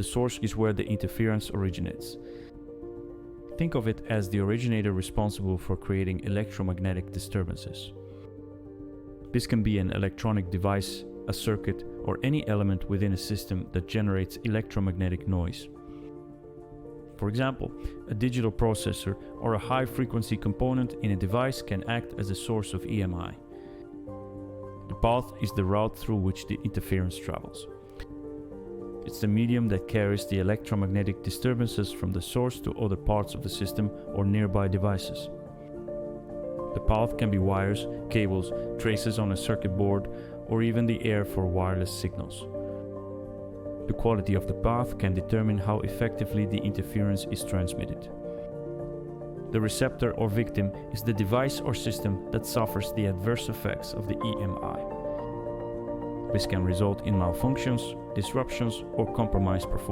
The source is where the interference originates. Think of it as the originator responsible for creating electromagnetic disturbances. This can be an electronic device, a circuit, or any element within a system that generates electromagnetic noise. For example, a digital processor or a high-frequency component in a device can act as a source of EMI. The path is the route through which the interference travels. It's the medium that carries the electromagnetic disturbances from the source to other parts of the system or nearby devices. The path can be wires, cables, traces on a circuit board, or even the air for wireless signals. The quality of the path can determine how effectively the interference is transmitted. The receptor or victim is the device or system that suffers the adverse effects of the EMI. This can result in malfunctions, disruptions, or compromised performance.